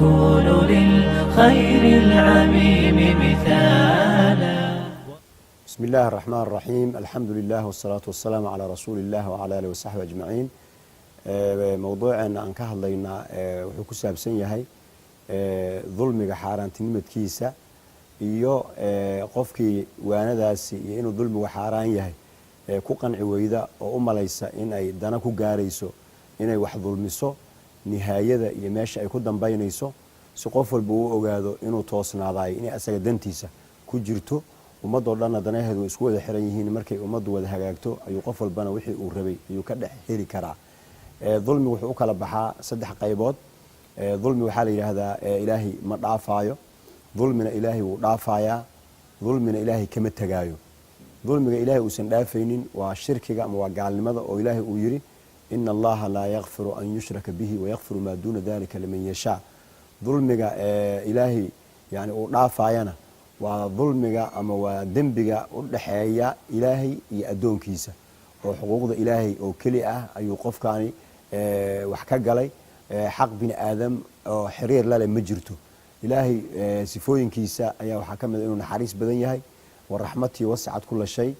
ونكون للخير العميم مثالا. بسم الله الرحمن الرحيم. الحمد لله والصلاة والسلام على رسول الله وعلى آله وصحبه أجمعين. موضوعنا أن كهضلينا وحكوسها بسنيهاي ظلمي حاران تنمت كيسة iyo qofkii waanadaasi inuu dulmiga xaraan yahay ku qanci weyda oo u malaysa in ay dana ku gaarayso inay wax dulmiso nihaayada iyo meesha ay ku dambaynayso si qof walba uu ogaado inuu toosnaaday in asaga dantiisa ku jirto ummadoo dhan danaheedu isku wada xiran yihiin markay ummaddu wada hagaagto ayuu qof walbana wixii uu rabay ayuu ka dhex heli karaa. dulmigu wuxuu u kala baxaa saddex qaybood. dulmi waxaa la yiraahdaa ilaahi ma dhaafaayo, dulmina ilaahi wuu dhaafayaa, dulmina ilaahi kama tagaayo. dulmiga ilaahi uusan dhaafaynin waa shirkiga ama waa gaalnimada oo ilaahi uu yiri inna allaha laa yaghfiru an yushraka bihi wa yaghfiru ma duuna dalika liman yasha. dulmiga ilaahi yani uu dhaafayana waa dulmiga ama waa dembiga u dhaxeeya ilaahi iyo adoonkiisa oo xuquuqda ilaahi oo kali ah ayuu qofkaani wax ka galay. xaq bini aadam oo xiriir la leh ma jirto. ilaahi sifooyinkiisa ayaa waxaa ka mid inuu naxariis badan yahay, wa raxmatii wasacad kulla shay,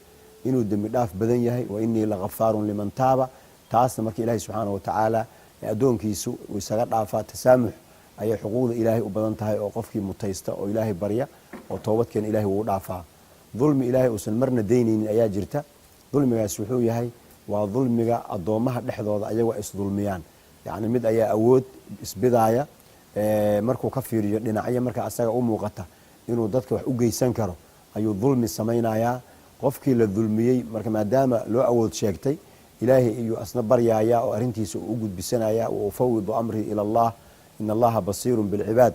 inuu dembi dhaaf badan yahay, wa innii laghafaarun liman taaba. taasna marka ilaahi subxaanahu watacaala adoonkiisu uu isaga dhaafaa. tasaamux ayay xuquuqda ilaahay u badan tahay oo qofkii mutaysta oo ilaahay barya oo toobadkeen ilaahay wuu dhaafaa. dulmi ilaahay uusan marna daynaynin ayaa jirta. dulmigaas wuxuu yahay waa dulmiga addoomaha dhexdooda ayagoo isdulmiyaan. yacni mid ayaa awood isbidaaya markuu ka fiiriyo dhinacyo marka asaga u muuqata inuu dadka wax u geysan karo ayuu dulmi samaynayaa. qofkii la dulmiyey marka maadaama loo awood sheegtay ilaahay ayuu asna baryaaya oo arrintiisa u gudbisanaya. wa ufawidu amrii ila allah in allaha basiirun bilcibaad.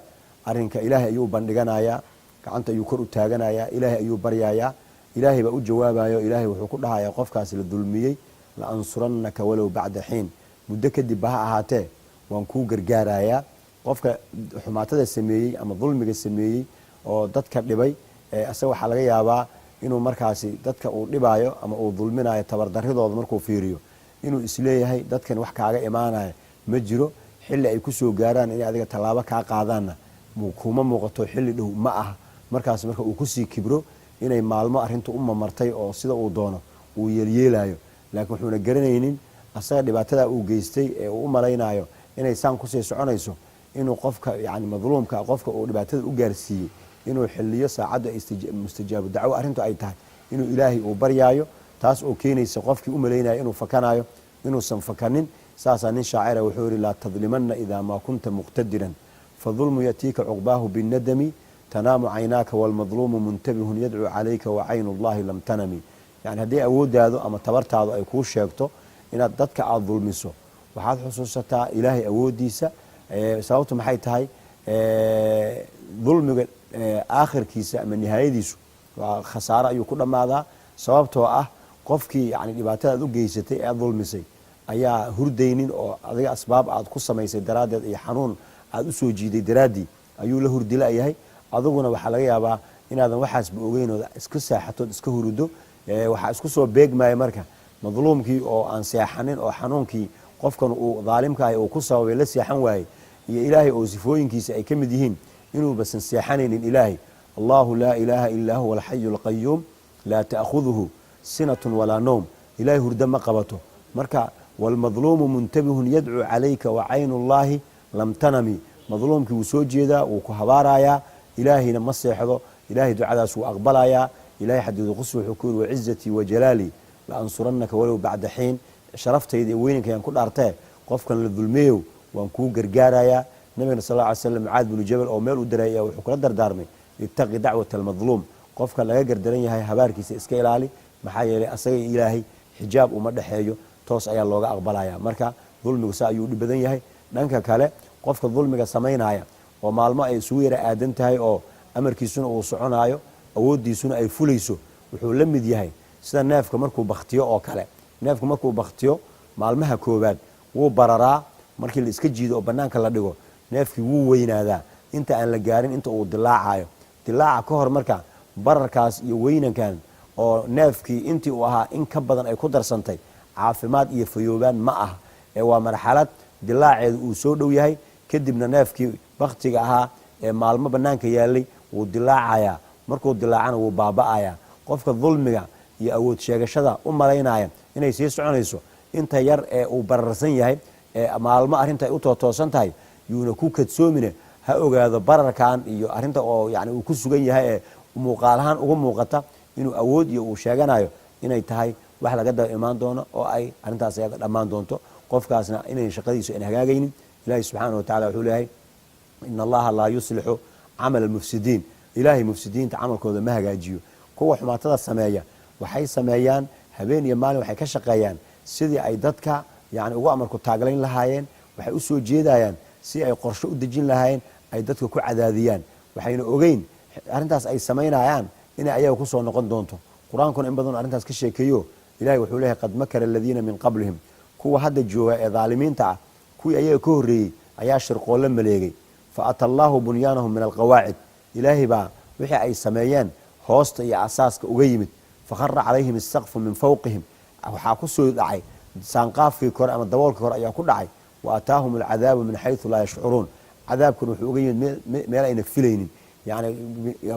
arrinka ilaahay ayuu bandhiganayaa, gacanta ayuu kor u taaganayaa, ilaahay ayuu baryayaa. ilaahay baa u jawaabayo. ilaahay wuxuu ku dhahayaa qofkaas la dulmiyey la ansurannaka walow bacda xiin, muddo kadib ha ahaatee waan kuu gargaarayaa. qofka xumaatada sameeyey ama dulmiga sameeyey oo dadka dhibay asaga waxaa laga yaabaa inuu markaasi dadka uu dhibaayo ama uu dulminayo tabardaridooda markuu fiiriyo inuu isleeyahay dadkan wax kaaga imaanaya ma jiro, xilli ay kusoo gaaraan inay adiga tallaabo kaa qaadaanna kuma muuqato, xilli dhow ma aha. markaas marka uu kusii kibro inay maalmo arrinta u mamartay oo sida uu doono uu yeelyeelayo, laakiin wuxuuna garanaynin asaga dhibaatada uu geystay ee uu u malaynayo inay saan kusii soconayso inuu qofka yani madluumka qofka uu dhibaatada u gaarsiiyey inuu xiliyo saacadda mustajaabu dacwo arrintu ay tahay inuu ilaahay uu baryaayo. taas oo keenaysa qofkii u malaynayo inuu fakanayo inuusan fakanin. saasaa nin shaacira wuxuu yidhi laa tadlimanna idaa maa kunta muqtadiran fadulmu yatiika cuqbaahu binnadami tanaamu caynaaka waalmadluumu muntabihun yadcuu calayka wa caynu llahi lam tanami. yani haddii awooddaadu ama tabartaadu ay kuu sheegto inaad dadka aada dulmiso waxaad xusuusataa ilaahay awooddiisa. sababtu maxay tahay? dulmiga aakhirkiisa ama nihaayadiisu waa khasaaro ayuu ku dhammaadaa. sababtoo ah qofkii yani dhibaatadaad u geysatay ee dulmisay ayaa hurdaynin oo adiga asbaab aad ku samaysay daraaddeed iyo xanuun aad u soo jiiday daraaddii ayuu la hurdila-yahay. adiguna waxaa laga yaabaa inaadan waxaasba ogeynooda iska saaxatood iska hurudo. waxaa isku soo beegmaya marka madluumkii oo aan seexanin oo xanuunkii qofkan uu daalimkaah uu ku sababay la seexan waayey iyo ilaahay oo sifooyinkiisa ay ka mid yihiin inuubasan seexanaynin ilaahay. allahu laa ilaaha illaa huwa alxayu alqayuum laa ta'khuduhu sinatun walaa nowm. ilaahay hurdo ma qabato. marka waalmadluumu muntabihun yadcuu calayka wa caynu llaahi lam tanami. madluumkii wuu soo jeedaa, wuu ku habaarayaa, ilaahayna ma seexdo. ilaahay ducadaas wuu aqbalayaa. ilahay xadiidu qudsi wuxuu ku yiri wacizatii wajalaalii la ansurannaka walow bacda xiin. sharaftayda iyo weynankayaan ku dhaartee qofkan la dulmeeyow waan kuu gargaarayaa. nabigana sal lla alay slam mucaad binu jabal oo meel u diray wuxuu kula dardaarmay ittaqi dacwata almadluum. qofka laga gardaran yahay habaarkiisa iska ilaali, maxaa yeelay asaga ilaahay xijaab uma dhexeeyo, toos ayaa looga aqbalaya. marka dulmigu saa ayuu dhib badan yahay. dhanka kale qofka dulmiga samaynaya oo maalmo ay isugu yara aadan tahay oo amarkiisuna uu soconaayo awooddiisuna ay fulayso wuxuu la mid yahay sida neefka markuu baktiyo oo kale. neefka markuu baktiyo maalmaha koobaad wuu bararaa, markii la iska jiido oo bannaanka la dhigo neefkii wuu weynaadaa inta aan la gaarin inta uu dilaacayo. dilaaca ka hor marka bararkaas iyo weynankan oo neefkii intii uu ahaa in ka badan ay ku darsantay caafimaad iyo fayoobaan ma aha ee waa marxalad dilaaceedu uu soo dhow yahay. kadibna neefkii baktiga ahaa ee maalmo banaanka yaalay wuu dilaacayaa, markuu dilaacana wuu baaba'ayaa. qofka dulmiga iyo awood sheegashada u malaynaya inay sii soconayso inta yar ee uu bararsan yahay ee maalmo arrinta ay u tootoosan tahay yuuna ku kadsoomine ha ogaado bararkan iyo arrinta oo yani uu ku sugan yahay ee muuqaalahaan uga muuqata inuu awood iyo uu sheeganayo inay tahay wax laga daba imaan doono oo ay arrintaas ayaga dhammaan doonto. qofkaasna inay shaqadiisu aan hagaagaynin. ilaahay subxaanahu watacaala wuxuu leeyahay ina allaha laa yuslixu camal almufsidiin, ilaahay mufsidiinta camalkooda ma hagaajiyo. kuwa xumaatada sameeya waxay sameeyaan habeen iyo maalin, waxay ka shaqeeyaan sidii ay dadka yani ugu amarku taaglayn lahaayeen, waxay u soo jeedayaan si ay qorsho u dejin lahaayeen ay dadka ku cadaadiyaan. waxayna ogeyn arrintaas ay samaynayaan inay ayaga ku soo noqon doonto. qur-aankuna in badan arrintaas ka sheekeeyo ilahay wuxuu leeyahay qad makara aladiina min qablihim, kuwa hadda jooga ee dhaalimiinta ah kuwii ayaga ka horreeyey ayaa shirqoolla maleegay. fa ata allaahu bunyaanahum min alqawaacid, ilaahay baa wixii ay sameeyeen hoosta iyo asaaska uga yimid. fakhara calayhim isaqfu min fawqihim, waxaa ku soo dhacay saanqaafkii kore ama daboolkii kore ayaa ku dhacay. wa ataahum alcadaabu min xaysu laa yashcuruun, cadaabkuna wuxuu uga yimid meel ayna filaynin. yani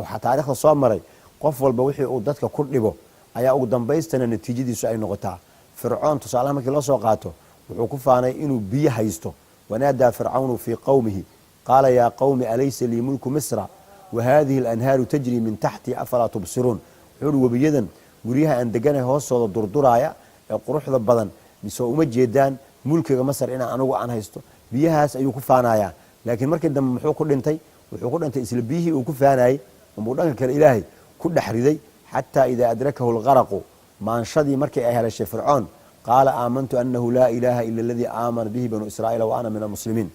waxaa taarikhda soo maray qof walba wixii uu dadka ku dhibo ayaa ugu dambaystana natiijadiisu ay noqotaa. fircoon tusaalaha markii loo soo qaato wuxuu ku faanay inuu biyo haysto. wanaadaa fircawnu fii qowmihi qaala yaa qowmi alaysa lii mulku misra wa haadihi alanhaaru tajrii min taxtii afalaa tubsiruun. wuxuu uhi webiyadan guryaha aan deganay hoostooda durduraaya ee quruxda badan misoo uma jeedaan mulkiga masar inaan anigu aan haysto. biyahaas ayuu ku faanayaa. laakiin markii dambe muxuu ku dhintay? wuxuu ku dhintay isla biyihii uu ku faanayey unbuu dhanka kale ilaahay ku dhex riday. xataa idaa adrakahu lgaraqu, maanshadii markii ay helashay fircoon, qaala aamantu anahu laa ilaaha ila aladii aamana bihi banu israa'iila wa ana min almuslimiin.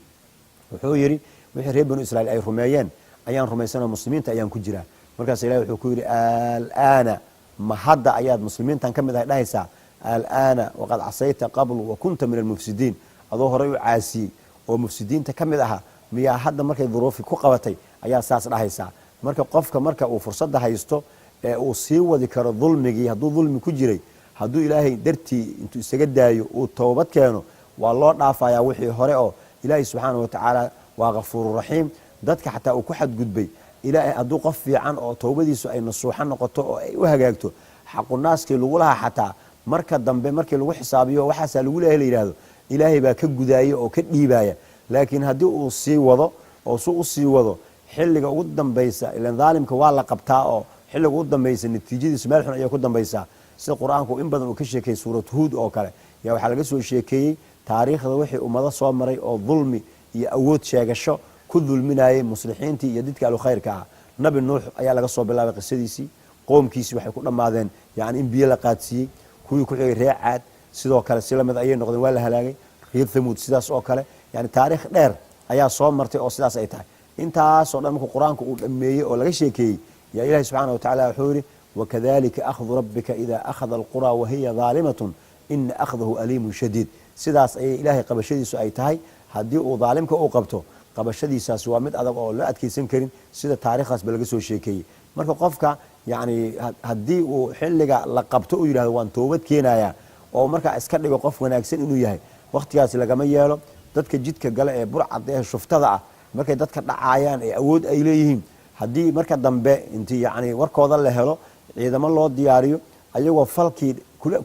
wuxuu yidhi wixii reer banu israiil ay rumeeyeen ayaan rumaysanoo muslimiinta ayaan ku jiraa. markaas ilahi wuxuu ku yidhi alaana, ma hadda ayaad muslimiintan ka mid ahay dhahaysaa? alaana waqad casayta qablu wa kunta min almufsidiin, adoo horay u caasiyey oo mufsidiinta ka mid ahaa miyaa hadda markay duruufi ku qabatay ayaa saas dhahaysaa? marka qofka marka uu fursadda haysto ee uu sii wadi karo dulmigii, hadduu dulmi ku jiray, hadduu ilaahay dartii intuu isaga daayo uu toobad keeno, waa loo dhaafayaa wixii hore. oo ilaahay subxaanahu watacaala waa kafuururaxiim. dadka xataa uu ku xadgudbay ilaahay hadduu qof fiican oo toobadiisu ay nasuuxo noqoto oo ay u hagaagto, xaqunaaskii lagu lahaa xataa marka dambe markii lagu xisaabiyo waxaasaa lagu leeyahay la yidhaahdo, ilaahay baa ka gudaaya oo ka dhiibaya. laakiin haddii uu sii wado oo su u sii wado, xilliga ugu dambaysa ilan dhaalimka waa la qabtaa oo xilliga ugu dambaysa natiijadiisu meel xun ayay ku dambaysaa. sida qur-aanku in badan uu ka sheekeeyey suurat huud oo kale yaa waxaa laga soo sheekeeyey taariikhda wixii ummado soo maray oo dulmi iyo awood sheegasho ku dulminayay muslixiintii iyo dadka alukhayrka ah. nabi nuux ayaa laga soo bilaabay qisadiisii, qoomkiisii waxay ku dhammaadeen yani in biyo la qaadsiiyey. kuwii ku xigay reer caad sidoo kale si lamid ayay noqdeen, waa la halaagay. reer thamuud sidaas oo kale, yani taariikh dheer ayaa soo martay oo sidaas ay tahay. intaasoo dhan markuu qur-aanku uu dhammeeyey oo laga sheekeeyey yaa ilahi subxaana watacaala wuxuu yidhi wakadalika akhdu rabbika ida akhada alqura wahiya daalimatun ina akhdahu aliimun shadiid. sidaas ayay ilaahay qabashadiisu ay tahay. haddii uu daalimka uu qabto, qabashadiisaas waa mid adag oo la adkaysan karin, sida taarikhdaasba laga soo sheekeeyey. marka qofka yani haddii uu xilliga la qabto uu yidhahdo waan toobad keenayaa oo markaa iska dhigo qof wanaagsan inuu yahay, wakhtigaasi lagama yeelo. dadka jidka gale ee burcad ee shuftada ah markay dadka dhacayaan ee awood ay leeyihiin, haddii marka dambe intii yani warkooda la helo, ciidamo loo diyaariyo, ayagoo falkii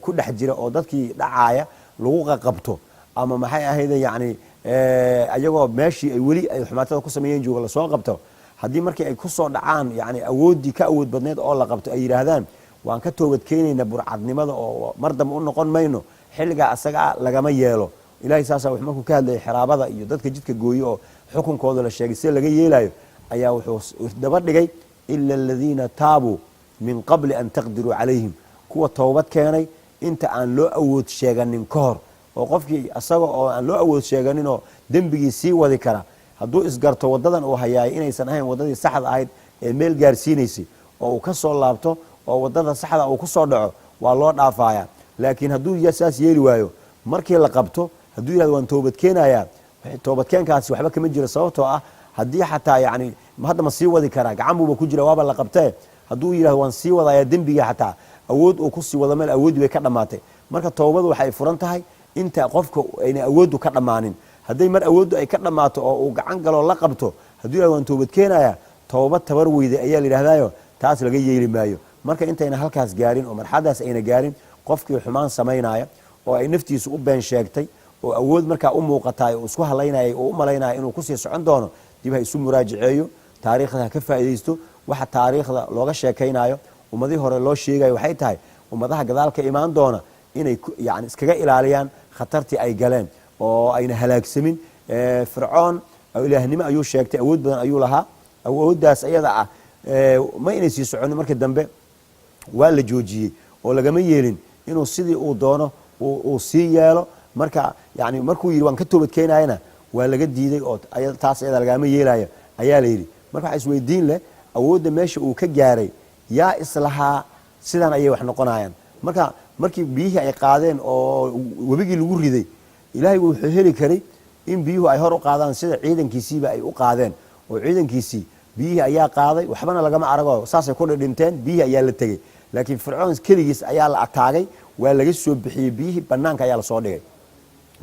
ku dhex jira oo dadkii dhacaya lagu qaqabto, ama maxay ahayde yani ayagoo meeshii ay weli ay xumaatada ku sameeyeen jooga lasoo qabto, haddii markii ay kusoo dhacaan yani awooddii ka awood badneed oo la qabto ay yidhaahdaan waan ka toobad keenayna burcadnimada oo mar dambe u noqon mayno, xilligaa asagaa lagama yeelo. ilahay saasa w markuu ka hadlayay xiraabada iyo dadka jidka gooye oo xukunkooda la sheegay sida laga yeelayo, ayaa wuxuu daba dhigay ila aladiina taabuu min qabli an taqdiruu calayhim, kuwa toobad keenay inta aan loo awood sheeganin ka hor. oo qofkii asaga oo aan loo awood sheeganin oo dembigii sii wadi kara, hadduu isgarto wadadan uu hayaay inaysan ahayn wadadii saxda ahayd ee meel gaarsiinaysay, oo uu ka soo laabto oo wadada saxda uu ku soo dhaco, waa loo dhaafaya. laakiin hadduu saas yeeli waayo, markii la qabto hadduu yihahdo waan toobad keenayaa, toobadkeenkaasi waxba kama jiro, sababtoo ah haddii xataa yani hadda ma sii wadi karaa, gacan buuba ku jira waaba la qabtee. hadduu yihahdo waan sii wadayaa dembigii xataa awood uu kusii wado meel awoodii bay ka dhammaatay. marka toobadu waxay furan tahay inta qofka ayna awooddu ka dhammaanin. hadday mar awooddu ay ka dhammaato oo uu gacan galoo la qabto, hadduu yidhahdo waan toobad keenayaa toobad tabar weyday ayaa la yidhahdaayo taas laga yeeli maayo. marka intayna halkaas gaarin oo marxadaas ayna gaarin qofkii xumaan samaynaya oo ay naftiisu u been sheegtay oo awood markaa u muuqataay oo isku halaynayay oo u malaynaya inuu kusii socon doono dib ha isu muraajaceeyo, taariikhda ha ka faa'iidaysto. waxa taariikhda looga sheekaynayo ummadii hore loo sheegayo waxay tahay ummadaha gadaalka imaan doona inay yani iskaga ilaaliyaan khatartii ay galeen oo ayna halaagsamin. fircoon ilaahnimo ayuu sheegtay, awood badan ayuu lahaa, awooddaas iyada ah ma inay sii soconin. markii dambe waa la joojiyey oo lagama yeelin inuu sidii uu doono uu sii yeelo. marka yani markuu yidhi waan ka toobad keenayana waa laga diiday oo taas iyada lagama yeelayo ayaa la yidhi. marka waxa isweydiin leh awoodda meesha uu ka gaaray yaa islahaa sidan ayay wax noqonayaan. markii biyihii ay qaadeen oo webigii lagu riday, ilaahay wuxuu heli karay in biyuhu ay hor u qaadaan sida ciidankiisiiba ay u qaadeen oo ciidankiisii biyihii ayaa qaaday, waxbana lagama arago saasay ku dhinteen, biyihii ayaa la tegey. laakiin fircoon keligiis ayaa la ataagay, waa laga soo bixiyey biyihii, banaanka ayaa lasoo dhigay.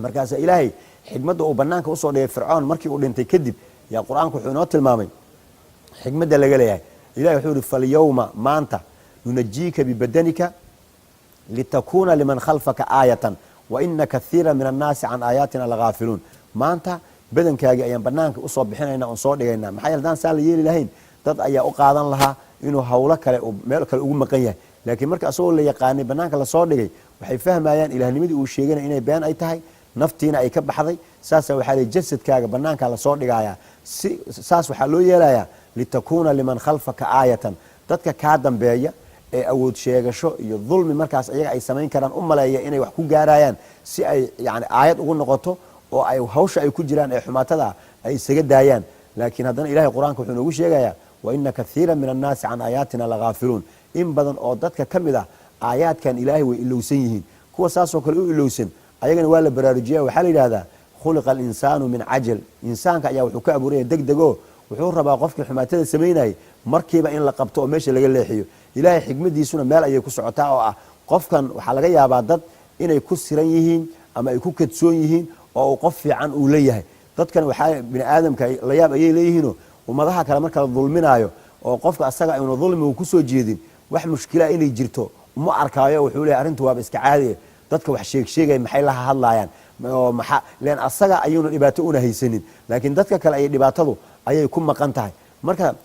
markaasa ilaahay xikmadda uu banaanka usoo dhigay fircoon markii uu dhintay kadib yaa qur-aanku wuxuu inoo tilmaamay xikmadda laga leeyahay. ilahay wuxuu yihi falyawma maanta nunajiika bibadanika litakuuna liman khalfaka aayatan waina kaiira min annaasi can aayaatina lagaafiluun. maanta badankaagii ayaan banaanka usoo bixinayna oon soo dhigayna. maxaa yeele hadaan saa la yeeli lahayn dad ayaa u qaadan lahaa inuu hawlo kale meel kale ugu maqan yahay. laakiin marka asagoo la yaqaanay banaanka lasoo dhigay waxay fahmayaan ilaahnimadii uu sheeganay inay been ay tahay, naftiina ay ka baxday. saasa waxaa lii jasadkaaga banaanka lasoo dhigayaa. saas waxaa loo yeelayaa litakuuna liman khalfaka aayatan, dadka kaa dambeeya ee awood sheegasho iyo dulmi markaas ayaga ay samayn karaan u maleeya inay wax ku gaarayaan si ay yani aayad ugu noqoto oo ay hawsha ay ku jiraan ee xumaatada ay isaga daayaan. laakiin haddana ilahay qur-aanka wuxuu noogu sheegayaa waina kaiira min annaasi can aayaatina lagaafiluun. in badan oo dadka ka mid ah aayaadkan ilaahay way ilowsan yihiin. kuwa saasoo kale u ilowsan ayagana waa la baraarujiya. waxaa la yidhahdaa khuliqa alinsaanu min cajal. insaanka ayaa wuxuu ka abuuraya degdego, wuxuu rabaa qofkii xumaatada samaynayay markiiba in la qabto oo meesha laga leexiyo. ilaahay xikmadiisuna meel ayay ku socotaa oo ah qofkan waxaa laga yaabaa dad inay ku siran yihiin ama ay ku kadsoon yihiin oo uu qof fiican uu leeyahay. dadkan waxaa bini aadamka la yaab ayay leeyihiinoo ummadaha kale marka la dulminaayo oo qofka asaga aynu dulmigu kusoo jeedin wax mushkilaa inay jirto uma arkaayo. wuxuu leeyahay arrintu waaba iska caadiye, dadka wax sheegay maxay la hadlayaan len asaga ayuuna dhibaato una haysanin, laakiin dadka kale ayay dhibaatadu ayay ku maqan tahay. marka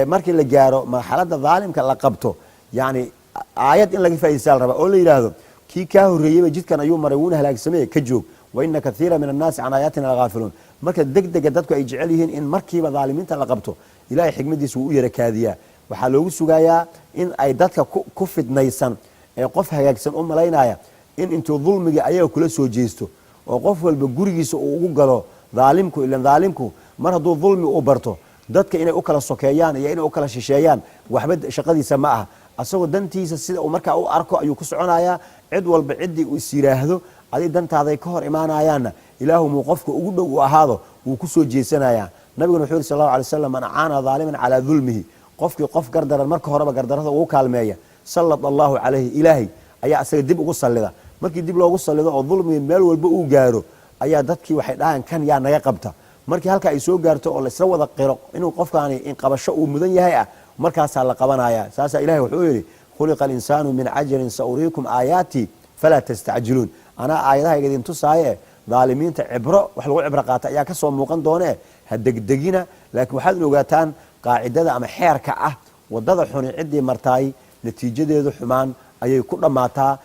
markii la gaaro marxaladda daalimka la qabto yani aayad in laga faa'iidaysta la rabaa oo la yidhaahdo kii kaa horreeyeyba jidkan ayuu maray wuuna halaagsameye ka joog waina kaiira min annaasi can aayaatina lagaafiluun. marka degdega dadku ay jecel yihiin in markiiba daalimiinta la qabto ilahay xikmadiisa wuu u yara kaadiyaa. waxaa loogu sugayaa in ay dadka ku fidnaysan ee qof hagaagsan u malaynaya in intuu dulmigii ayaga kula soo jeesto oo qof walba gurigiisa uu ugu galo daalimku. ilan daalimku mar hadduu dulmi u barto dadka inay u kala sokeeyaan iyo inay u kala shisheeyaan waxba shaqadiisa ma aha. asagoo dantiisa sida uu markaa u arko ayuu ku soconayaa. cid walba ciddii uu is yidhaahdo aday dantaaday ka hor imaanayaanna ilaahu muu qofka ugu dhow u ahaado wuu ku soo jeesanayaa. nabiguna wuxuu yiri sal allahu alay wasalam man acaana daaliman calaa dulmihi, qofkii qof gardaran marka horeba gardarada ugu kaalmeeya sallad allahu calayhi, ilaahay ayaa asaga dib ugu sallida. markii dib loogu sallido oo dulmigii meel walba uu gaaro ayaa dadkii waxay dhahaan kan yaa naga qabta. markii halka ay soo gaarto oo laisla wada qiro inuu qofkaani in qabasho uu mudan yahay ah markaasaa la qabanaya. saasaa ilahay wuxuu yidhi khuliqa alinsaanu min cajalin sauriikum aayaatii falaa tastacjiluun. anaa aayadahayga idin tusaaye daalimiinta cibro wax lagu cibro qaata ayaa ka soo muuqan doonee ha degdegina. laakiin waxaad in ogaataan qaacidada ama xeerka ah wadada xuni ciddii martaay natiijadeedu xumaan ayay ku dhammaataa,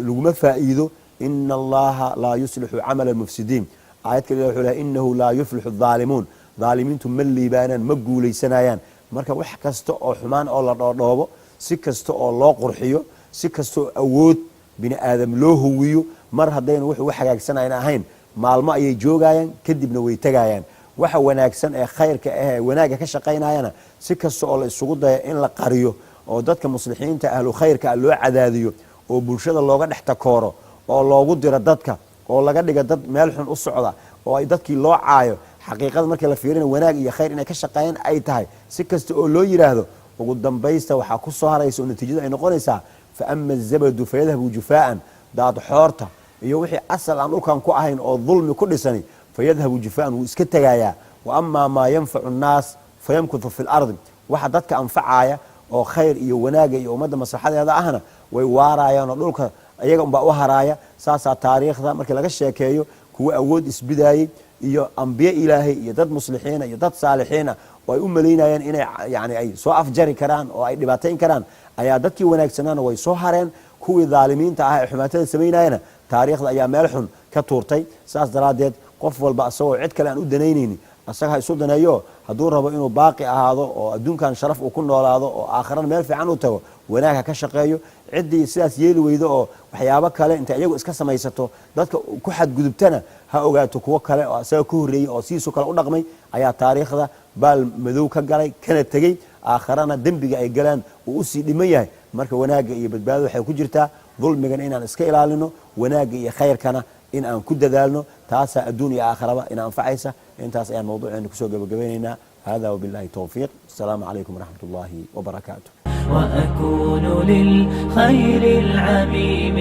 laguma faa'iido. ina allaha laa yuslixu camala almufsidiin. aayad kale wuxuu lehay inahu laa yuflixu adhaalimuun. dhaalimiintu ma liibaanaan, ma guulaysanayaan. marka wax kasta oo xumaan oo la dhoodhoobo, si kasta oo loo qurxiyo, si kasta oo awood bini aadam loo huwiyo, mar haddayna wuxuu wax hagaagsanayna ahayn maalmo ayay joogayaan kadibna way tegayaan. waxa wanaagsan ee khayrka ah ee wanaagga ka shaqaynayana si kasta oo la isugu dayo in la qariyo oo dadka muslixiinta ahlu khayrka loo cadaadiyo oo bulshada looga dhex takooro oo loogu diro dadka oo laga dhiga dad meel xun u socda oo ay dadkii loo caayo. xaqiiqada markii la fiirina wanaag iyo khayr inay ka shaqeeyaan ay tahay si kasta oo loo yiraahdo ugu dambaysta waxaa ku soo haraysa oo natiijada ay noqonaysaa fa ama azabadu fayadhabu jufaa'an. daad xoorta iyo wixii asal aan dhulkan ku ahayn oo dulmi ku dhisani fayadhabu jufaa'an wuu iska tegayaa وأما ما ينفع الناس فيمكث في الأرض واحد dadka anfacaya oo khayr iyo wanaag iyo umada maslaxadeeda ahna way waarayaan oo dhulka ayaga unba u haraaya saasa taariikhda markii laga sheekeeyo kuwa awood isbidaayay iyo anbiya ilaahay iyo dad muslixiina iyo dad saalixiina oo ay u maleynayaan inay yani ay soo afjari karaan oo ay dhibaateyn karaan ayaa dadkii wanaagsanaana way soo hareen kuwii dhaalimiinta ah ee xumaatada sameynayana taariikhda ayaa meel xun ka tuurtay saas daraadeed qof walba asagoo cid kale aan u danaynaynin asaga isu daneeyo hadduu rabo inuu baaqi ahaado oo adduunkan sharaf uu ku noolaado oo aakhirana meel fiican u tago wanaagha ka shaqeeyo ciddii sidaas yeeli weydo oo waxyaabo kale inta iyagu iska samaysato dadka ku xadgudubtana ha ogaato kuwo kale oo asaga ka horreeyey oo siisu kale u dhaqmay ayaa taariikhda baal madow ka galay kana tegey aakhirana dembiga ay galaan uu usii dhiman yahay marka wanaagga iyo badbaadada waxay ku jirtaa dulmigana inaan iska ilaalino wanaagga iyo khayrkana in aan ku dadaalno taasaa adduun iyo aakhiraba ina anfacaysa intaas ayaan mawduuceena kusoo gabagabaynaynaa hada wabillahi tawfiiq asalaamu calaykum waraxmat ullaahi wabarakaatu وأكون للخير العميم